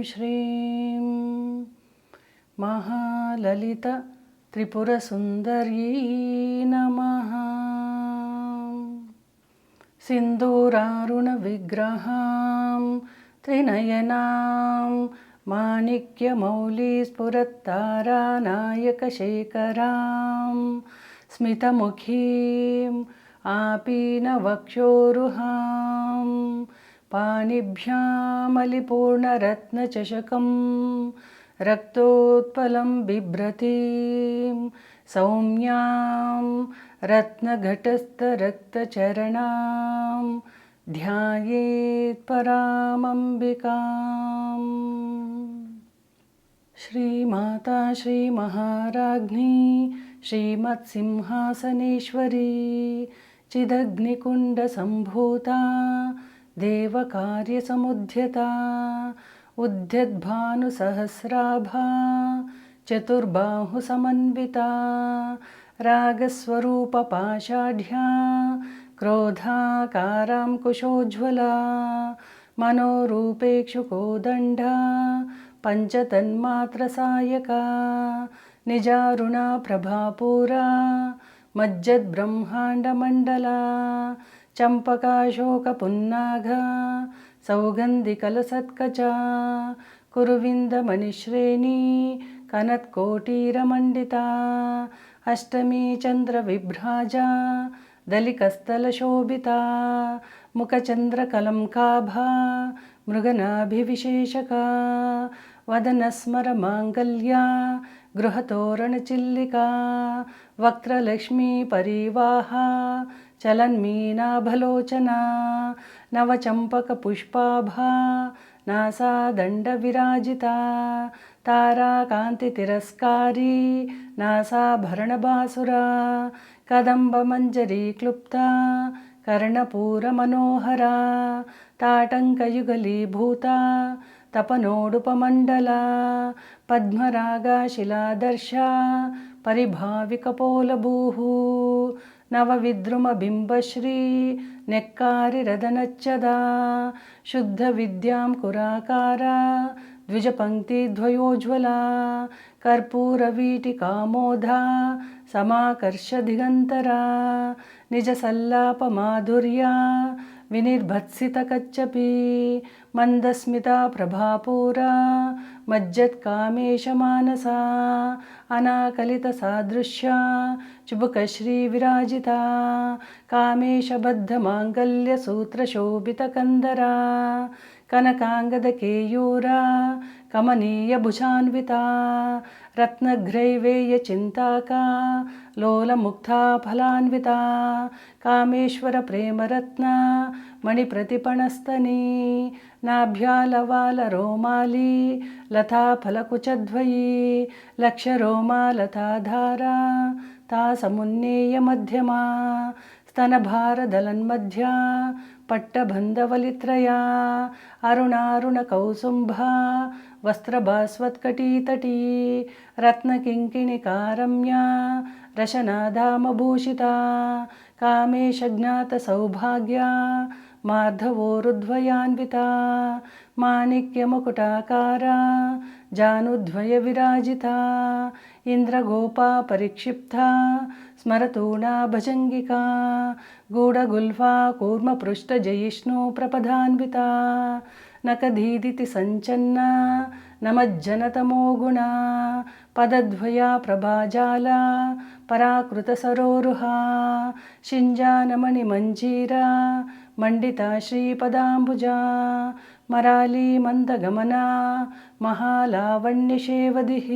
श्रीं महाललित त्रिपुरसुन्दर्यै नमः। सिन्दूरारुणविग्रहां त्रिनयनां माणिक्यमौलिस्फुरत्तारानायकशेखरां स्मितमुखीम् आपीनवक्षोरुहां पाणिभ्यामलिपूर्णरत्नचषकं रक्तोत्पलं बिभ्रतीं सौम्यां रत्नघटस्थरक्तचरणां ध्यायेत् परामम्बिकाम्। श्रीमाता श्रीमहाराज्ञी श्रीमत्सिंहासनेश्वरी चिदग्निकुण्डसम्भूता देवकार्यसमुद्यता उद्यद्भानुसहस्राभा चतुर्बाहुसमन्विता रागस्वरूपपाषाढ्या क्रोधाकाराङ्कुशोज्ज्वला मनोरूपेक्षुकोदण्डा पञ्चतन्मात्रसायका निजारुणा प्रभापूरा मज्जद्ब्रह्माण्डमण्डला चम्पकाशोकपुन्नागा सौगन्धिकलसत्कचा कुरुविन्दमणिश्रेणी कनत्कोटीरमण्डिता अष्टमी चन्द्रविभ्राजा दलिकस्थलशोभिता मुखचन्द्रकलङ्काभा मृगनाभिविशेषका वदनस्मरमाङ्गल्या गृहतोरणचिल्लिका वक्त्रलक्ष्मीपरिवाहा चलन्मीनाभलोचना नवचम्पकपुष्पाभा नासादण्डविराजिता ताराकान्तितिरस्कारी नासाभरणबासुरा कदम्बमञ्जरीक्लुप्ता कर्णपूरमनोहरा ताटङ्कयुगलीभूता तपनोडुपमण्डला पद्मरागाशिलादर्शा परिभाविकपोलभूः नवविद्रुमबिम्बश्री नेक्कारिरदनच्चदा शुद्धविद्यां कुराकारा द्विजपङ्क्तिद्वयोज्ज्वला कर्पूरवीटिकामोधा समाकर्षदिगन्तरा निजसल्लापमाधुर्या विनिर्भत्सितकच्चपी मन्दस्मिता प्रभापूरा मज्जत्कामेशमानसा अनाकलितसादृश्या चुबुकश्रीविराजिता कामेशबद्धमाङ्गल्यसूत्रशोभितकन्दरा कनकाङ्गदकेयूरा कमनीयभुजान्विता रत्नग्रैवेयचिन्ताका लोलमुक्ता फलान्विता कामेश्वरप्रेमरत्ना मणिप्रतिपणस्तनी नाभ्यालवालरोमाली लताफलकुचद्वयी लक्षरोमालताधारा तासमुन्नेयमध्यमा स्तनभारदलन्मध्या पट्टबन्धवलित्रया अरुणारुणकौसुम्भा वस्त्रभास्वत्कटीतटी रत्नकिङ्किणिकारम्या रशनाधामभूषिता कामेशज्ञातसौभाग्या मार्धवोरुद्वयान्विता माणिक्यमुकुटाकारा जानुद्वयविराजिता इन्द्रगोपा परिक्षिप्ता स्मरतूणा भजङ्गिका गूढगुल्फा कूर्मपृष्ठजयिष्णुप्रपदान्विता नखदीदिति सञ्चन्ना नमज्जनतमो गुणा पदद्वया प्रभाजाला पराकृतसरोरुहा शिञ्जानमणिमञ्जीरा मण्डिता श्रीपदाम्बुजा मराली मन्दगमना महालावण्यशेवदिः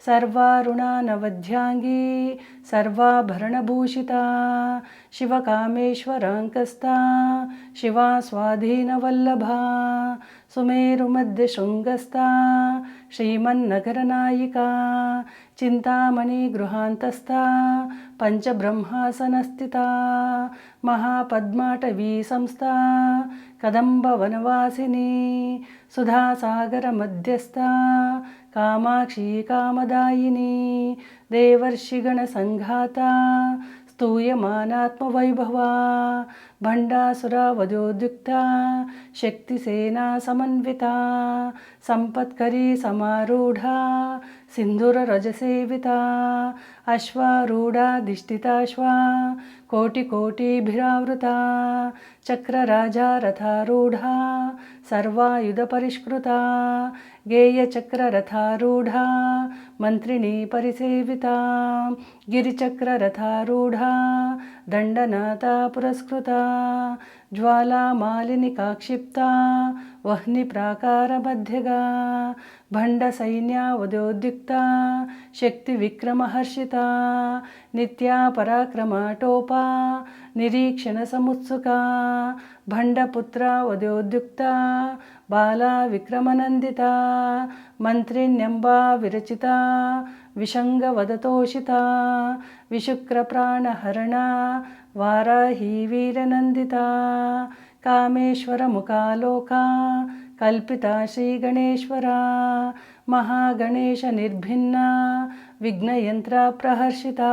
सर्वारुणा नवध्याङ्गी सर्वाभरणभूषिता शिवकामेश्वराङ्कस्ता शिवा स्वाधीनवल्लभा सुमेरुमध्यशृङ्गस्था श्रीमन्नगरनायिका चिन्तामणिगृहान्तस्था पञ्चब्रह्मासनस्थिता महापद्माटवी संस्था कदम्बवनवासिनी सुधासागरमध्यस्था कामाक्षी कामदायिनी देवर्षिगणसङ्घाता स्तूयमानात्मवैभवा भण्डासुरवधोद्युक्ता शक्तिसेना समन्विता सम्पत्करी समारूढा सिन्धुररजसेविता अश्वारूढाधिष्ठिताश्वा कोटिकोटिभिरावृता चक्रराजा रथारूढा सर्वायुधपरिष्कृता गेयचक्ररथारूढा मन्त्रिणी परिसेविता गिरिचक्ररथारूढा दण्डनाथा पुरस्कृता ज्वालामालिनिकाक्षिप्ता वह्निप्राकारमध्यगा भण्डसैन्यावधोद्युक्ता शक्तिविक्रमहर्षिता नित्या पराक्रमटोपा निरीक्षणसमुत्सुका भण्डपुत्रावधोद्युक्ता बाला विक्रमनन्दिता मन्त्रिण्यम्बा विरचिता विशङ्गवदतोषिता विशुक्रप्राणहरणा वाराही वीरनन्दिता कामेश्वरमुखालोका कल्पिता श्रीगणेश्वरा महागणेशनिर्भिन्ना विघ्नयन्त्रप्रहर्षिता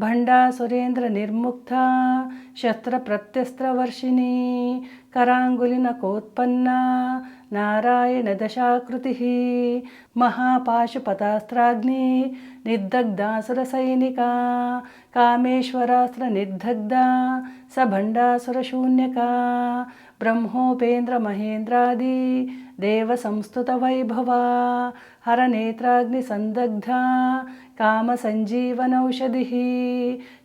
भण्डासुरेन्द्रनिर्मुक्ता शस्त्रप्रत्यस्त्रवर्षिणी कराङ्गुलिनकोत्पन्ना नारायणदशाकृतिः महापाशुपतास्त्राग्नि निर्दग्धासुरसैनिका कामेश्वरास्त्रनिर्दग्धा स भण्डासुरशून्यका ब्रह्मोपेन्द्रमहेन्द्रादि देवसंस्तुतवैभवा हरनेत्राग्निसन्दग्धा कामसञ्जीवनौषधिः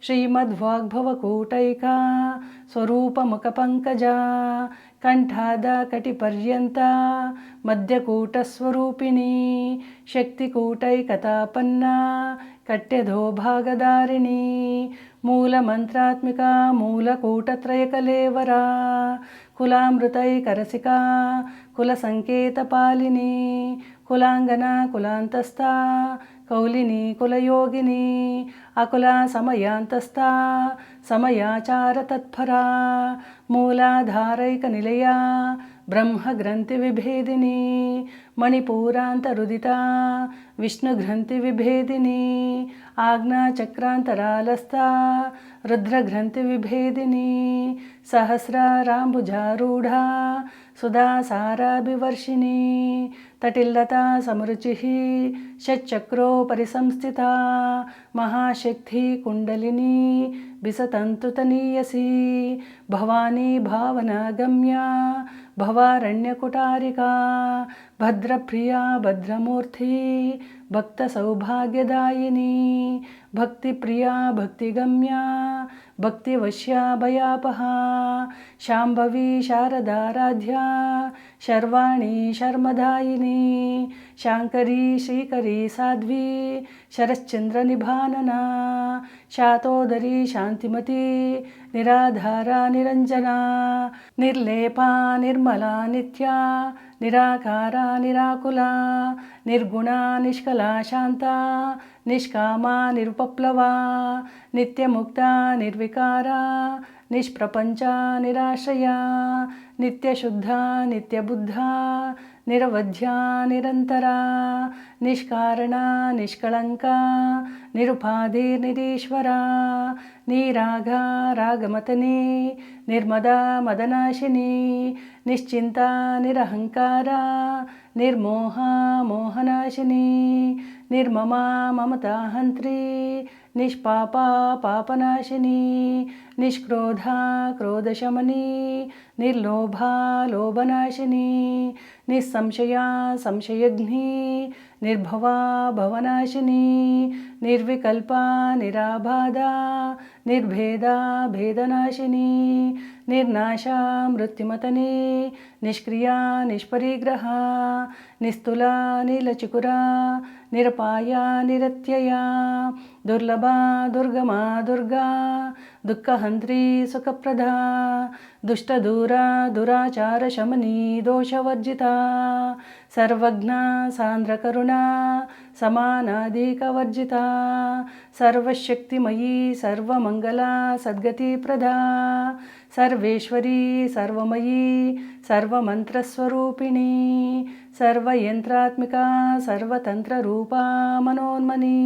श्रीमद्वाग्भवकूटैका स्वरूपमुखपङ्कजा कण्ठादकटिपर्यन्ता मध्यकूटस्वरूपिणी शक्तिकूटैकतापन्ना कट्यधोभागधारिणी मूलमन्त्रात्मिका मूलकूटत्रयकलेवरा कुलामृतैकरसिका कुलसङ्केतपालिनी कुलाङ्गना कुलान्तस्था कौलिनी कुलयोगिनी अकुला समयान्तस्था समयाचारतत्परा मूलाधारैकनिलया ब्रह्मग्रन्थिविभेदिनी मणिपूरान्तरुदिता विष्णुग्रन्थिविभेदिनी आज्ञाचक्रान्तरालस्था रुद्रग्रन्थिविभेदिनी सहस्राराम्बुजारूढा सुधासाराभिवर्षिणी तटिल्लता समरुचिः षट्चक्रोपरिसंस्थिता महाशक्ति कुण्डलिनी बिसतन्तुतनीयसी भवानी भावनागम्या भवारण्यकुटारिका भद्रप्रिया भद्रमूर्ति भक्तसौभाग्यदायिनी भक्तिप्रिया भक्तिगम्या भक्तिवश्या भयापहा शाम्भवी शारदाराध्या शर्वाणी शर्मदायिनी शाङ्करी श्रीकरी साध्वी शरश्चन्द्रनिभानना शातोदरी शान्तिमती निराधारा निरञ्जना निर्लेपा निर्मला नित्या निराकारा निराकुला निर्गुणा निष्कला शान्ता निष्कामा निरुपप्लवा नित्यमुक्ता निर्विकारा निष्प्रपञ्चा निराश्रया नित्यशुद्धा नित्यबुद्धा निरवध्या निरन्तरा निष्कारणा निष्कळङ्का निरुपाधिर्निरीश्वरा निरागा रागमतनी निर्मदा मदनाशिनी निश्चिन्ता निरहङ्कारा निर्मोहा मोहनाशिनी निर्ममा ममताहन्त्री निष्पापा पापनाशिनी निष्क्रोधा क्रोधशमनी निर्लोभा लोभनाशिनी निस्संशया संशयघ्नी निर्भवा भवनाशिनी निर्विकल्पा निराबाधा निर्भेदा भेदनाशिनी निर्नाशा मृत्युमतनी निष्क्रिया निष्परिग्रहा निस्तुला नीलचिकुरा निरपाया निरत्यया दुर्लभा दुर्गमा दुर्गा दुःखहन्त्री सुखप्रदा दुष्टदूरा दुराचारशमनी दोषवर्जिता सर्वज्ञा सान्द्रकरुणा समानाधिकवर्जिता सर्वशक्तिमयी सर्वमङ्गला सद्गतिप्रदा सर्वेश्वरी सर्वमयी सर्वमन्त्रस्वरूपिणी सर्वयन्त्रात्मिका सर्वतन्त्ररूपा मनोन्मनी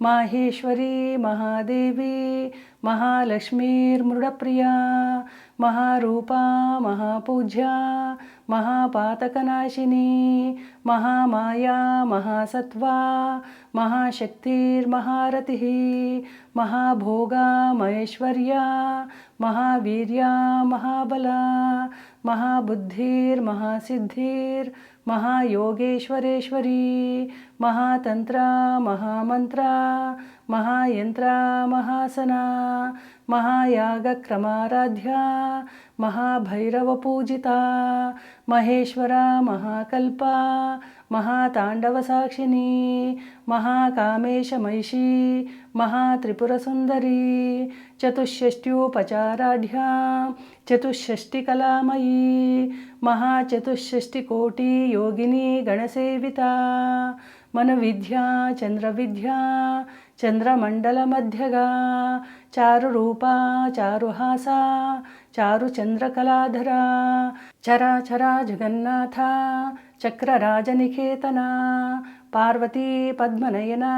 माहेश्वरी महादेवी महालक्ष्मीर्मृडप्रिया महारूपा महापूज्या महापातकनाशिनी महामाया महासत्त्वा महाशक्तिर्महारतिः महाभोगा महेश्वर्या महावीर्या महाबला महाबुद्धिर्महासिद्धिर् महायोगेश्वरेश्वरी महातंत्रा महामंत्रा महायंत्रा महासना महायागक्रमाराध्या महाभैरवपूजिता महेश्वरा महाकल्पा महाताण्डवसाक्षिणी महाकामेशमहिषी महात्रिपुरसुन्दरी चतुष्षष्ट्युपचाराढ्या चतुष्षष्टिकलामयी महाचतुष्षष्टिकोटियोगिनी गणसेविता मनविद्या चंद्रविद्या चंद्रमंडलमध्यगा चारुरूपा चारुहासा चारुचंद्रकलाधरा चराचरा जगन्नाथा चक्रराजनिकेतना पार्वती पद्मनयना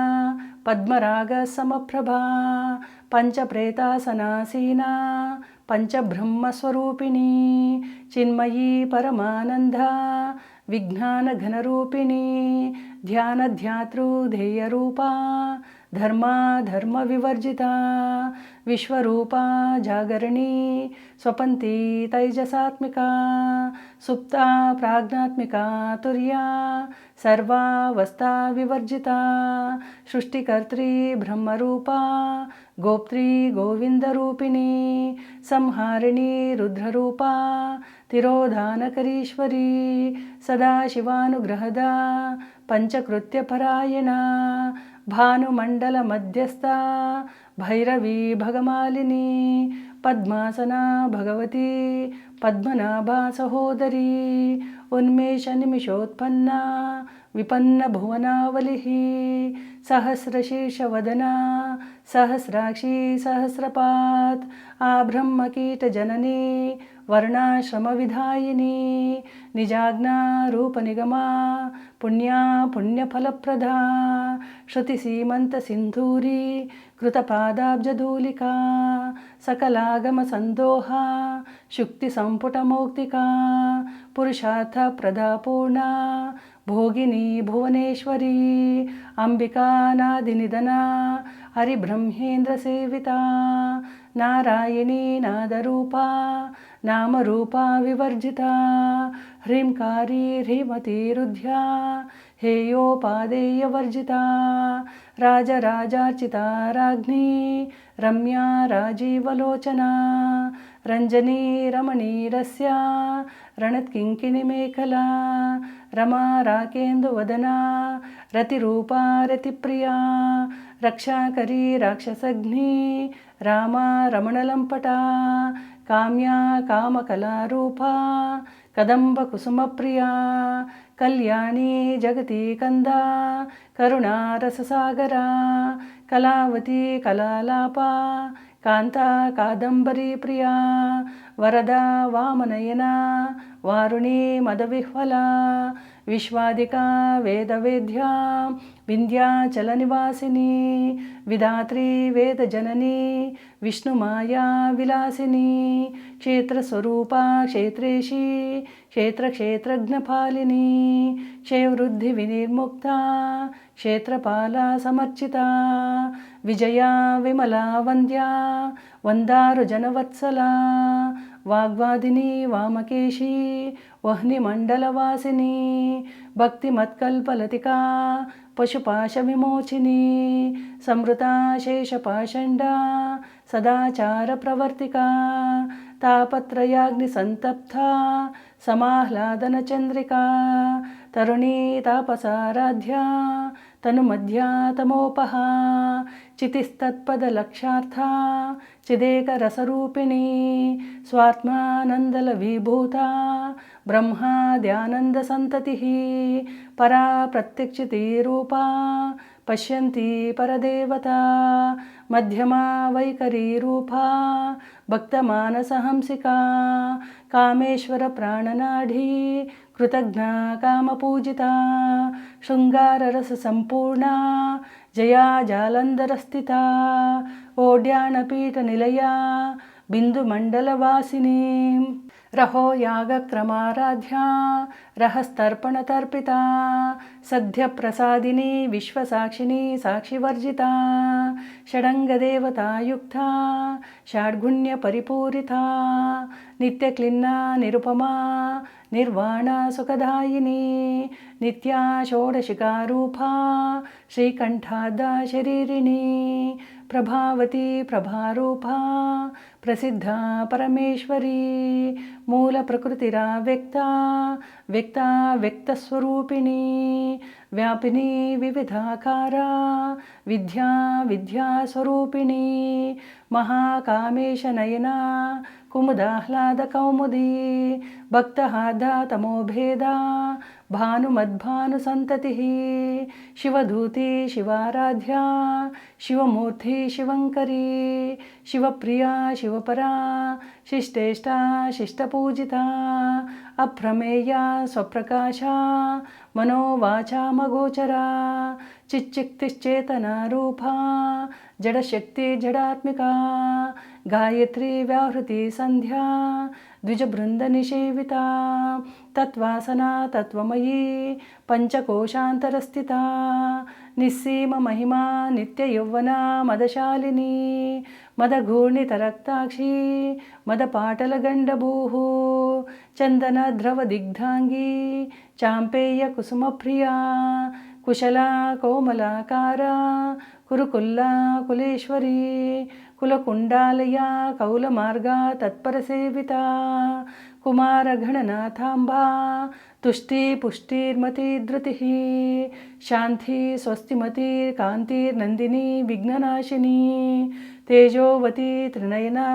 पद्मरागसमप्रभा पंचप्रेतासनासीना पंचब्रह्मस्वरूपिणी चिन्मयी परमानंदा विज्ञानघनरूपिणी ध्यानध्यातृध्येयरूपा धर्मा धर्मविवर्जिता विश्वरूपा जागरणी स्वपन्ती तैजसात्मिका सुप्ता प्राज्ञात्मिका तुर्या सर्वावस्था विवर्जिता सृष्टिकर्त्री ब्रह्मरूपा गोप्त्री गोविंदरूपिणी संहारिणी रुद्ररूपा तिरोधानकरीश्वरी सदाशिवानुग्रहदा पंचकृत्यपरायणा भानुमण्डलमध्यस्था भैरवी भगमालिनी पद्मासना भगवती पद्मनाभा सहोदरी उन्मेषनिमिषोत्पन्ना विपन्नभुवनावलिः सहस्रशीर्षवदना सहस्राक्षी सहस्रपात् आब्रह्मकीटजननी वर्णाश्रमविधायिनी निजाज्ञा रूपनिगमा पुण्या पुण्यफलप्रदा श्रुतिसीमन्तसिन्धूरी कृतपादाब्जधूलिका सकलागमसन्दोहा शुक्तिसम्पुटमौक्तिका पुरुषार्थप्रदा पूर्णा भोगिनी भुवनेश्वरी अंबिकानादिनिधना हरिब्रह्मेन्द्रसेविता नारायणी नादरूपा नामरूपा विवर्जिता ह्रींकारी ह्रीमती रुद्ध्या हेयोपादेयवर्जिता राजराजार्चिता राज्ञी रम्या राजीवलोचना रंजनी रमणीरस्या रणत्किङ्किणीमेखला रमा राकेन्दुवदना रतिरूपा रतिप्रिया रक्षाकरी राक्षसघ्नी रामा रमणलम्पटा काम्या कामकलारूपा कदम्बकुसुमप्रिया कल्याणी जगती कंदा करुणारससागरा कलावती कलालापा कांता कादंबरी प्रिया वरदा वामनयना वारुणी मदविह्वला विश्वादिका वेदवेद्या विंध्याचलनिवासिनी विधात्री वेदजननी विष्णुमाया विलासिनी क्षेत्रस्वरूपा क्षेत्रेशी क्षेत्रक्षेत्रज्ञपालिनी क्षेवृद्धिविनिर्मुक्ता क्षेत्रपाला समर्चिता विजया विमला वन्द्या वन्दारुजनवत्सला वाग्वादिनी वामकेशी वह्निमण्डलवासिनी भक्तिमत्कल्पलतिका पशुपाशविमोचिनी संवृता शेषपाषण्डा सदाचारप्रवर्तिका तापत्रयाग्निसन्तप्ता समाह्लादनचन्द्रिका तरुणी तापसाराध्या तनुमध्या तमोपहा चितिस्तत्पदलक्षार्था चिदेकरसरूपिणी स्वात्मानन्दलविभूता ब्रह्माद्यानन्दसन्ततिः परा प्रत्यक्षितिरूपा पश्यन्ती परदेवता मध्यमा वैखरीरूपा भक्तमानसहंसिका कामेश्वर प्राणनाडी कृतज्ञा कामपूजिता शृङ्गाररससम्पूर्णा जया जालन्धरस्थिता ओड्यानपीठनिलया बिन्दुमण्डलवासिनीं रहो यागक्रमाराध्या रहस्तर्पणतर्पिता सद्यप्रसादिनी विश्वसाक्षिणी साक्षिवर्जिता षडङ्गदेवतायुक्ता षड्गुण्यपरिपूरिता नित्यक्लिन्ना निरुपमा निर्वाणा सुखदायिनी नित्या षोडशिकारूपा श्रीकण्ठाद्या शरीरिणी प्रभावती प्रभारूपा प्रसिद्धा परमेश्वरी मूलप्रकृतिरा व्यक्ता व्यक्ता व्यक्तस्वरूपिणी व्यापिनी विविधाकारा विद्या विद्यास्वरूपिणी महाकामेशनयना कुमुदाह्लादकौमुदी भक्तहार्दा तमोभेदा भानुमद्भानुसन्ततिः शिवधूती शिवाराध्या शिवमूर्ति शिवङ्करी शिवप्रिया शिवपरा शिष्टेष्टा शिष्टपूजिता अप्रमेया स्वप्रकाशा मनोवाचामगोचरा चिच्चिक्तिश्चेतनारूपा जडशक्ति जडात्मिका गायत्री व्याहृति संध्या द्विजबृन्दनिषेविता तत्वासना तत्वमयी पंचकोशान्तरस्थिता निस्सीम महिमा नित्ययौवना मदशालिनी मदघूर्णितरक्ताक्षी मदपाटलगण्डभूः चन्दनद्रवदिग्धाङ्गी चाम्पेयकुसुमप्रिया कुशला कोमलाकारा कुरुकुल्ला कुलेश्वरी कुलकुण्डालया कौलमार्गा तत्परसेविता कुमारगणनाथाम्बा तुष्टिपुष्टिर्मति धृतिः शान्ति स्वस्तिमति कान्तिर्नन्दिनी विघ्ननाशिनी तेजोवती त्रिनयना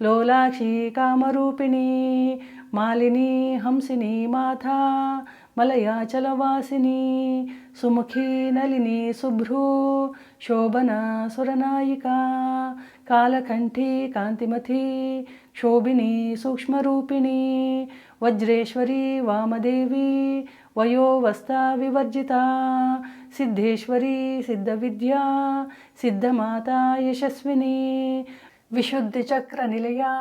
लोलाक्षी कामरूपिणी मालिनी हंसिनी माता मलयाचलवासिनी सुमुखी नलिनी शुभ्रू शोभना सुरनायिका कालकण्ठी कान्तिमती क्षोभिनी सूक्ष्मरूपिणी वज्रेश्वरी वामदेवी वयोवस्था विवर्जिता सिद्धेश्वरी सिद्धविद्या सिद्धमाता यशस्विनी विशुद्धिचक्रनिलया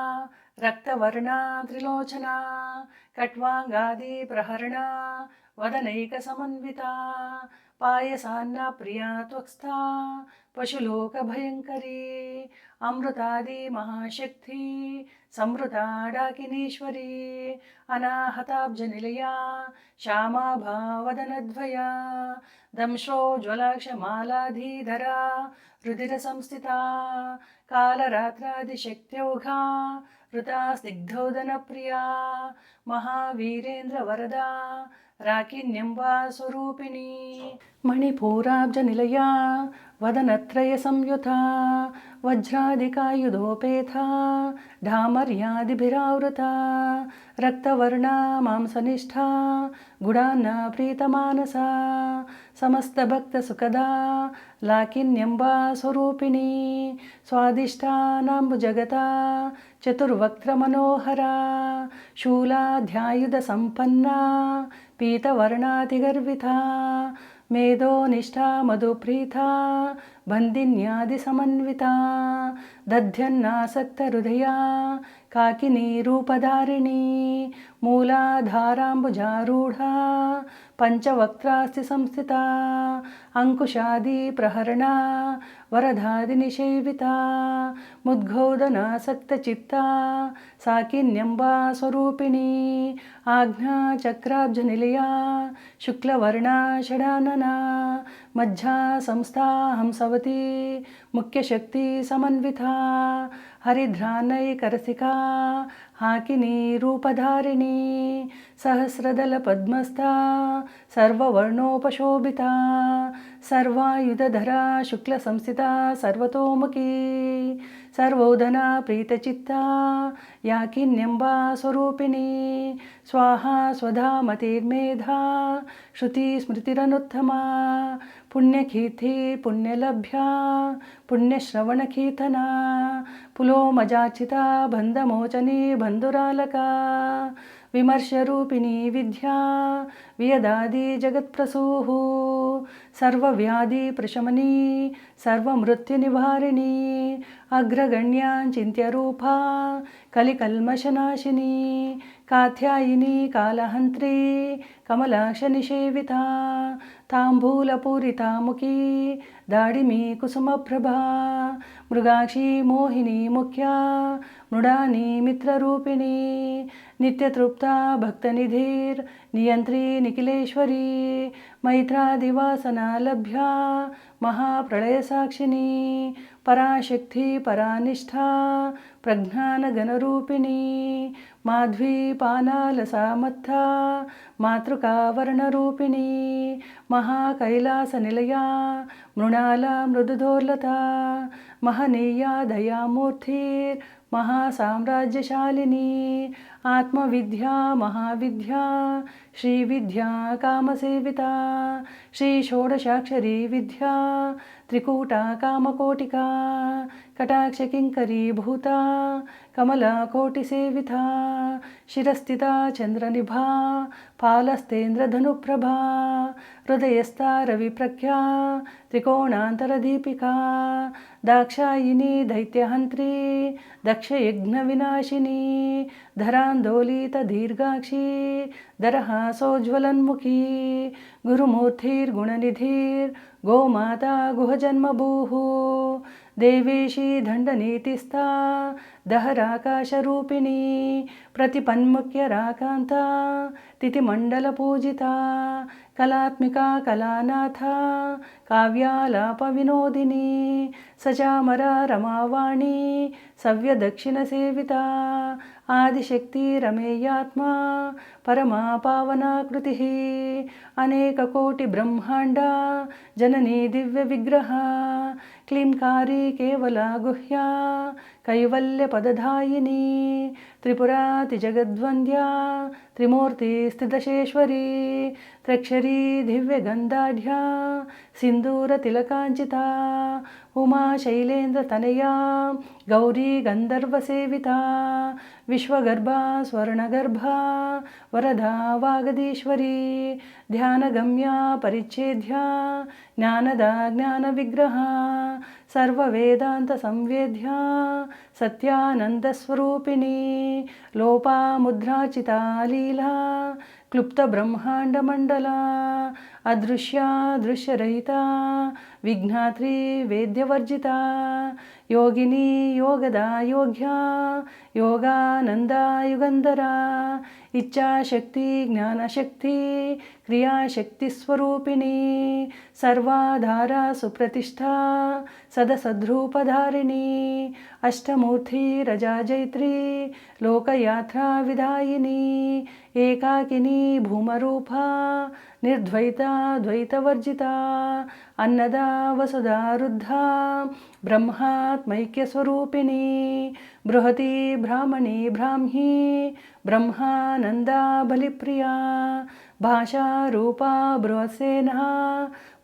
रक्तवर्णा त्रिलोचना कट्वाङ्गादि प्रहरणा वदनैकसमन्विता पायसान्ना प्रिया त्वक्स्था पशुलोकभयङ्करी अमृतादि महाशक्ति संवृता डाकिनीश्वरी अनाहताब्जनिलया श्यामाभा वदनद्वया दंश्रोज्ज्वलाक्षमालाधीधरा रुधिरसंस्थिता कालरात्रादिशक्त्यौघा ऋता स्निग्धोदनप्रिया महावीरेन्द्रवरदा राकिन्यम्बा स्वरूपिणी मणिपूराब्जनिलया वदनत्रयसंयुता वज्रादिकायुधोपेता ढामर्यादिभिरावृता रक्तवर्णा मांसनिष्ठा गुडान्ना प्रीतमानसा समस्तभक्तसुखदा लाकिन्यम्बा स्वरूपिणी स्वादिष्टानाम्बुजगता चतुर्वक्त्रमनोहरा शूलाध्यायुधसम्पन्ना पीतवर्णातिगर्विता मेधोनिष्ठा मधुप्रीता बन्दिन्यादिसमन्विता दध्यन्नासक्तहृदया काकिनी रूपधारिणी मूलाधाराम्बुजारूढा पञ्चवक्त्रास्ति संस्थिता अंकुशादि प्रहरणा वरदादिनिषेविता मुद्गोदनासक्तचित्ता साकिन्यम्बा स्वरूपिणी आज्ञाचक्राब्जनिलया शुक्लवर्णा षडानना मज्जा संस्था हंसवती मुख्यशक्ति समन्विता हरिध्रानैकरसिका हाकिनी रूपधारिणी सहस्रदलपद्मस्था सर्ववर्णोपशोभिता सर्वायुधधरा शुक्लसंस्थिता सर्वतोमुखी सर्वोधना प्रीतचित्ता याकिन्यम्बा स्वरूपिणी स्वाहा स्वधा मतिर्मेधा श्रुतिस्मृतिरनुत्तमा पुण्यकीर्ति पुण्यलभ्या पुण्यश्रवणकीर्तना पुलोमजाचिता बन्धमोचनी बन्धुरालका విమర్శరూపిణీ విద్యా వియదాది జగత్ప్రసూః సర్వవ్యాధి ప్రశమనీ సర్వమృత్యునివారిణీ అగ్రగణ్యాచింత్యరూపా కలికల్మషనాశినీ కాత్యాయిని కాళహంత్రీ కమలాక్షనిషేవితా తాంబూలపూరితాముఖీ దాడిమీ కుసుమప్రభా మృగాక్షీ మోహిని ముఖ్యా మృడాని మిత్రరూపిణీ నిత్యతృప్తా భక్తనిధిర్ నియంత్రీ నిఖిలేశ్వరీ మైత్రాదివాసనా లభ్యా మహాప్రళయసాక్షిణీ పరాశక్తి పరానిష్ఠా ప్రజ్ఞానగణరూపిణీ మాధ్వీ పానాలసామత్థా మాతృకావర్ణరూపిణీ మహాకైలాసనిలయా మృణాలా మృదుదోర్లతా మహనీయా దయామూర్తిర్ మహాసామ్రాజ్యశాలిని ఆత్మవిద్యా మహావిద్యా శ్రీవిద్యా కామసేవితా శ్రీ షోడశాక్షరీ విద్యా త్రికూటా కామకోటికా కటాక్షకింకరీభూతా కమలకోటిసేవితా శిరస్థితా చంద్రనిభా పాలస్తేంద్రధనుప్రభా హృదయస్థా రవిప్రఖ్యా త్రికోణాంతరదీపికా దాక్షాయిని దైత్యహంత్రీ దక్షయజ్ఞవినాశినీ ధరాందోళిత దీర్ఘాక్షీ దరహాసోజ్వలన్ముఖీ గురుమూర్తిర్గుణనిధిర్ గోమాతా గుహజన్మభూః దేవేశీ దండనీతిస్థా దహరాకాశరూపిణీ ప్రతిపన్ముఖ్యరాకాంతా తిథిమండలపూజితా కళాత్మికా కళానాథా కావ్యాలాపవినోదినీ సచామరా రమావాణీ సవ్యదక్షిణసేవితా ఆదిశక్తి రమేయాత్మా పరమా పావనాకృతిః అనేకకోటి బ్రహ్మాండ జననీ దివ్య విగ్రహ క్లీంకారీ కేవలా గుహ్యా కైవల్యపదధాయినీ త్రిపురాతిజగద్వంద్యా త్రిమూర్తి స్థితశేశ్వరీ త్రక్షరీ దివ్యగంధాఢ్యా సింధూరతిలకాంచితా ఉమా శైలేంద్రతనయా గౌరీ గంధర్వసేవితా విశ్వగర్భా స్వర్ణగర్భా వరదా వాగదీశ్వరీ ధ్యానగమ్యా పరిచ్ఛేద్యా జ్ఞానదా జ్ఞానవిగ్రహా సర్వవేదాంత సంవేద్యా సత్యానందస్వరూపిణీ లోపాముద్రాచితా లీలా క్లుప్తబ్రహ్మాండమండలా అదృశ్యా దృశ్యరహితా విఘ్నాత్రీ వేద్యవర్జితా యోగిని యోగదా యోగ్యా యోగానందా యుగంధరా ఇచ్ఛాశక్తి జ్ఞానశక్తి క్రియాశక్తి స్వరూపిణీ సర్వాధారా సుప్రతిష్ఠా సదసద్రూపధారిణీ అష్టమూర్తి రజాజైత్రీ లోకయాత్రా విధాయిని ఏకాకిని భూమరూపా నిర్ద్వైతా ద్వైతవర్జితా అన్నదా వసుదా రుద్ధా బ్రహ్మాత్మైక్యస్వరూపిణీ బృహతి బ్రాహ్మణీ బ్రాహ్మీ బ్రహ్మానందా బలిప్రియా భాషా రూపా బృహసేనా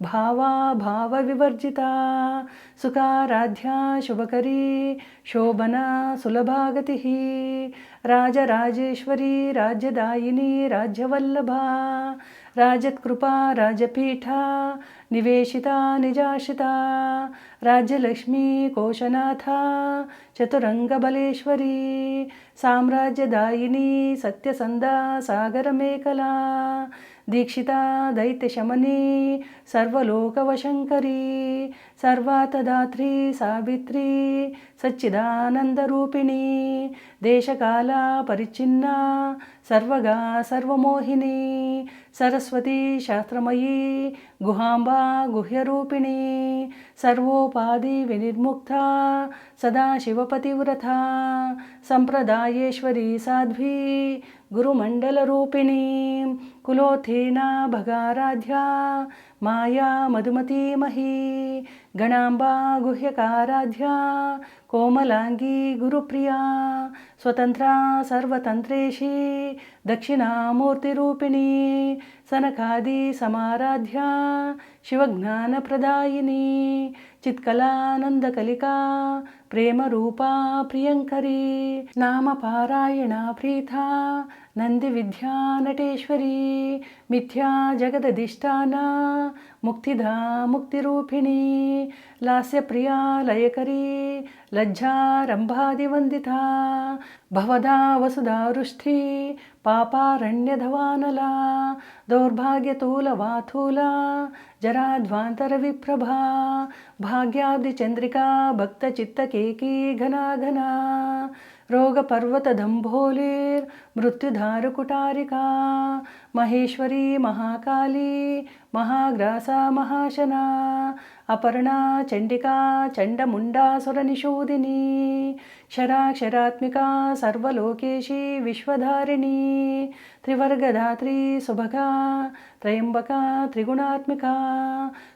భావా భావ వివర్జితా సుఖారాధ్యా శుభకరీ శోభనా సులభాగతి రాజరాజేశ్వరీ రాజ్యదాయిని రాజ్యవల్లభా రాజత్కృపా రాజపీఠా నివేశితా నిజాశ్రితా రాజ్యలక్ష్మీ కోశనాథా చతురంగబలేశ్వరీ సామ్రాజ్యదాయిని సత్యసందా సాగరమేకలా దీక్షితా దైత్యశమనీ సర్వలోకవశంకరీ సర్వాతదాత్రీ సావిత్రీ సచ్చిదానందరూపిణీ దేశకాల పరిచ్ఛిన్నా సర్వగా సర్వమోహిని సరస్వతీ శాస్త్రమయీ గుహాంబా గుహ్యరూపిణీ సర్వోపాధి వినిర్ముక్తా సదాశివపతివ్రత సంప్రదాయేశ్వరీ సాధ్వీ గురుమండలరూపిణీ కులోత్థీనా భగారాధ్యా మాయా మధుమతీమహీ గణాంబా గుహ్యకారాధ్యా कोमलांगी गुरुप्रिया स्वतंत्रा सर्वतंत्रेशी दक्षिणामूर्तिरूपिणी सनकादि समाराध्या शिवज्ञानप्रदायिनी चित्कलानन्दकलिका प्रेमरूपा प्रियङ्करी नामपारायणा प्रीता नन्दिविद्या नटेश्वरी मिथ्या जगदधिष्ठाना मुक्तिदा मुक्तिरूपिणी लास्यप्रिया लयकरी लज्जारम्भादिवन्दिता भवदा वसुधा वृष्टि पापारण्यधवानला दौर्भाग्यतूलवाथूला जराध्वान्तरविप्रभा भाग्याब्धिचन्द्रिका भक्तचित्तकेकी घना घना रोगपर्वतदम्भोलिर्मृत्युधारुकुटारिका महेश्वरी महाकाली महाग्रासा महाशना अपर्णा चण्डिका चण्डमुण्डासुरनिषूदिनी क्षराक्षरात्मिका सर्वलोकेशी विश्वधारिणी त्रिवर्गधात्री सुभगा त्रयम्बका त्रिगुणात्मिका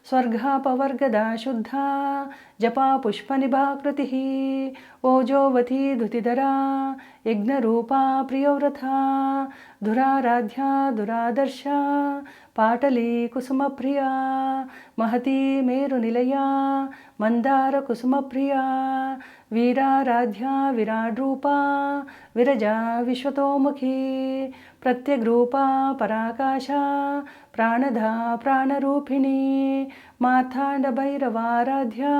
स्वर्गापवर्गदा शुद्धा जपा पुष्पनिभाकृतिः ओजोवती धुतिधरा यज्ञरूपा प्रियव्रता दुराराध्या दुरादर्शा पाटली कुसुमप्रिया महती मेरुनिलया मन्दारकुसुमप्रिया वीराराध्या विराड्रूपा विरजा विश्वतोमुखी प्रत्यग्रूपा पराकाशा प्राणधा प्राणरूपिणी मार्ताण्डभैरवाराध्या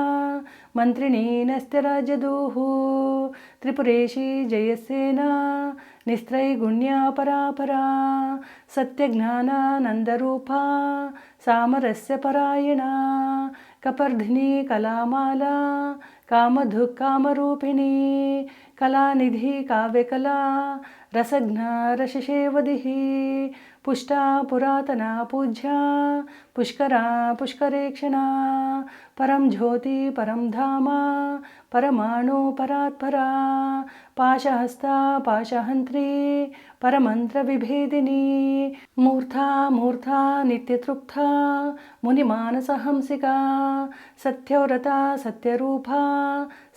मन्त्रिणी नस्त्यराजदूः त्रिपुरेशी जयसेना निस्त्रैगुण्या परापरा सत्यज्ञानानन्दरूपा सामरस्यपरायणा कपर्धिनी कलामाला कामधुक्कामरूपिणी कलानिधि काव्यकला रसज्ञा रससेवदिः पुष्टा पुरातना पूज्या पुष्करा पुष्करेक्षणा परं ज्योति परं धाम परमाणु परात्परा पाशहस्ता पाशहन्त्री परमन्त्रविभेदिनी मूर्धा मूर्धा नित्यतृप्ता मुनिमानसहंसिका सत्यव्रता सत्यरूपा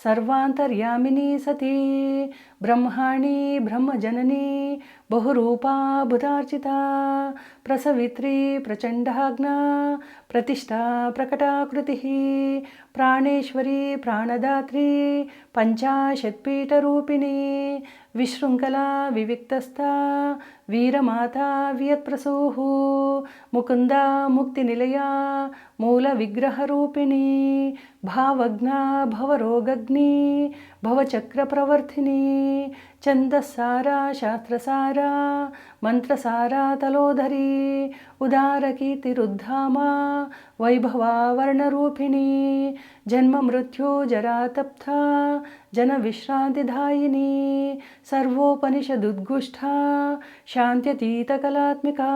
सर्वान्तर्यामिनी सती ब्रह्माणी ब्रह्मजननी बहुरूपा बुधार्चिता प्रसवित्री प्रचण्डाग्ना प्रतिष्ठा प्रकटाकृतिः प्राणेश्वरी प्राणदात्री पञ्चाशत्पीठरूपिणी विशृङ्खला विविक्तस्था वीरमाता वियत्प्रसूः मुकुन्दा मुक्तिनिलया मूलविग्रहरूपिणी भावज्ञा भवरोगग्नी भवचक्रप्रवर्तिनी छन्दस्सारा शास्त्रसारा मन्त्रसारा तलोधरी उदारकीर्तिरुद्धामा वैभवा वर्णरूपिणी जन्ममृत्युजरातप्ता जनविश्रान्तिदायिनी सर्वोपनिषदुद्गुष्ठा शान्त्यतीतकलात्मिका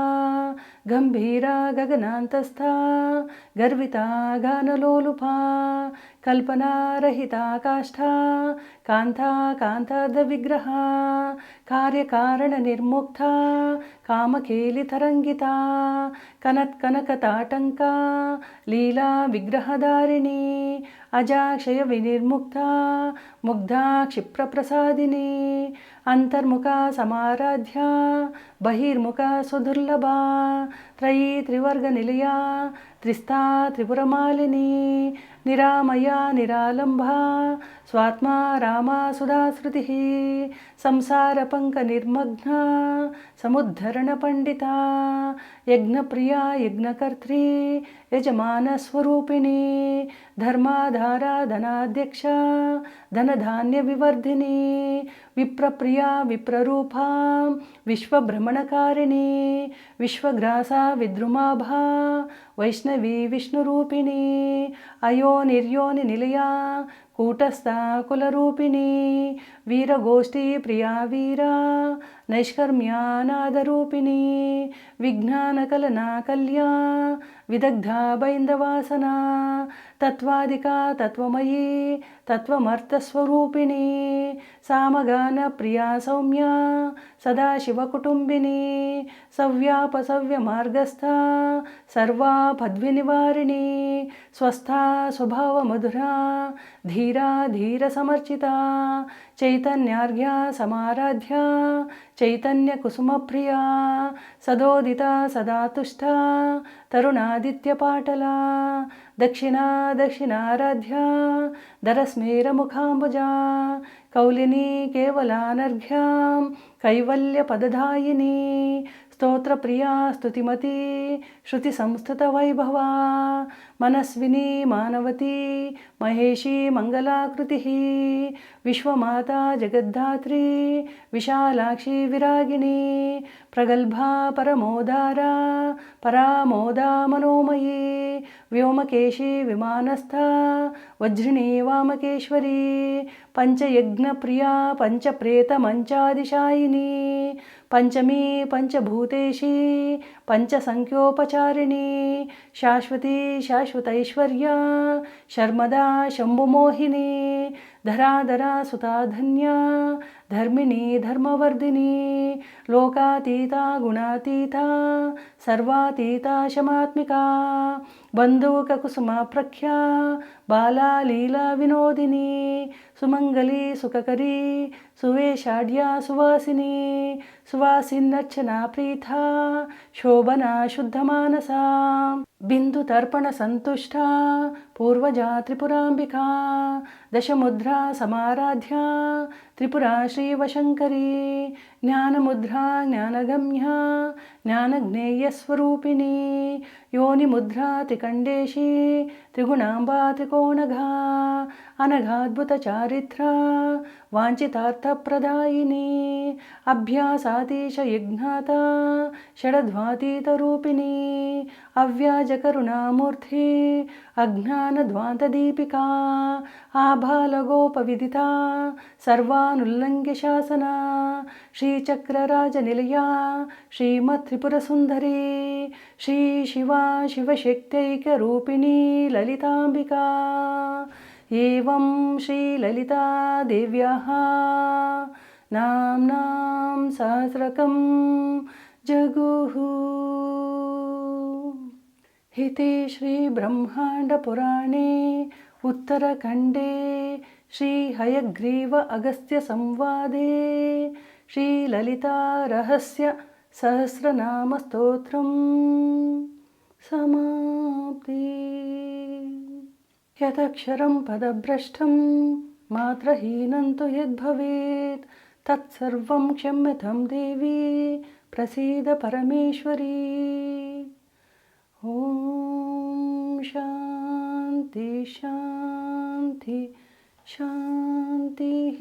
गम्भीरा गगनान्तस्था गर्विता गानलोलुपा कल्पनारहिता काष्ठा कान्ता कान्तार्धविग्रहा कार्यकारणनिर्मुक्ता कामकेलितरङ्गिता कनत्कनकताटङ्का लीला विग्रहधारिणी अजाक्षयविनिर्मुक्ता मुग्धा क्षिप्रप्रसादिनी अंतर्मुखा समाराध्या बहिर्मुखा सुदुर्लभा त्रयी त्रिवर्गनिलया त्रिस्ता त्रिपुरमालिनी निरामया निरालम्भा स्वात्मा रामा सुधाश्रुतिः संसारपङ्कनिर्मग्ना समुद्धरणपण्डिता यज्ञप्रिया यज्ञकर्त्री यजमानस्वरूपिणी धर्माधारा धनाध्यक्षा धनधान्यविवर्धिनी विप्रप्रिया विप्ररूपा विश्वभ्रमणकारिणी विश्वग्रासा विद्रुमाभा वैष्णवी विष्णुरूपिणी अयोनिर्योनिनिलया कूटस्था कुलरूपिणी वीरगोष्ठी प्रिया वीरा नैष्कर्म्यानादरूपिणी विज्ञानकलना कल्या विदग्धा बैन्दवासना तत्त्वादिका तत्त्वमयी तत्त्वमर्थस्वरूपिणी सामगानप्रिया सौम्या सदाशिवकुटुम्बिनी सव्यापसव्यमार्गस्था सर्वापद्विनिवारिणी स्वस्था स्वभावमधुरा धीरा धीरसमर्चिता चैतन्यार्घ्या समाराध्या चैतन्यकुसुमप्रिया सदोदिता सदा तुष्टा तरुणादित्यपाटला दक्षिणा दक्षिणाराध्या दरस्मेरमुखाम्बुजा कौलिनी केवलानर्घ्यां कैवल्यपदधायिनी स्तोत्रप्रिया स्तुतिमती श्रुतिसंस्तुतवैभवा मनस्विनी मानवती महेशी मङ्गलाकृतिः विश्वमाता जगद्धात्री विशालाक्षी विरागिणी प्रगल्भा परमोदारा परामोदा मनोमयी व्योमकेशी विमानस्था वज्रिणी वामकेश्वरी पञ्चयज्ञप्रिया पञ्चप्रेतमञ्चादिशायिनी पंचमी पंचभूतेशी पंचसंख्योपचारिणी शाश्वती शाश्वतैश्वर्या शर्मदा शंभुमोहिनी धराधरा सुता धन्या धर्मिणी धर्मवर्धिनी लोकातीता गुणातीता सर्वातीता शमात्मिका बंधुककुसुमा प्रख्या बाला लीला विनोदिनी सुमंगली सुखकरी सुवेशाढ्या सुवासिनी सुवासिन्नर्चना प्रीता शोभना शुद्धमानसा बिन्दुतर्पण संतुष्टा पूर्वजा त्रिपुराम्बिका दशमुद्रा समाराध्या त्रिपुरा श्रीवशङ्करी ज्ञानमुद्रा ज्ञानगम्या ज्ञानज्ञेयस्वरूपिणी योनिमुद्रा त्रिकण्डेशी त्रिगुणाम्बा त्रिकोणघा अनघाद्भुतचारित्रा वाञ्छितार्थप्रदायिनी अभ्यासातीशयज्ञाता षडध्वातीतरूपिणी अव्याजकरुणामूर्ति अज्ञानध्वान्तदीपिका आभालगोपविदिता सर्वानुल्लङ्घ्य शासना श्रीचक्रराजनिलया श्रीमत्त्रिपुरसुन्दरी श्रीशिवा शिवशक्त्यैकरूपिणी ललिताम्बिका एवं श्रीललिता देव्याः नाम्नां सहस्रकं जगुः। हिते श्रीब्रह्माण्डपुराणे उत्तरखण्डे श्रीहयग्रीव अगस्त्यसंवादे श्रीललितारहस्य सहस्रनामस्तोत्रं समाप्ति। यदक्षरं पदभ्रष्टं मात्रहीनं तु यद्भवेत् तत्सर्वं क्षम्यतां देवी प्रसीद परमेश्वरी। ॐ शान्ति शान्ति शान्तिः।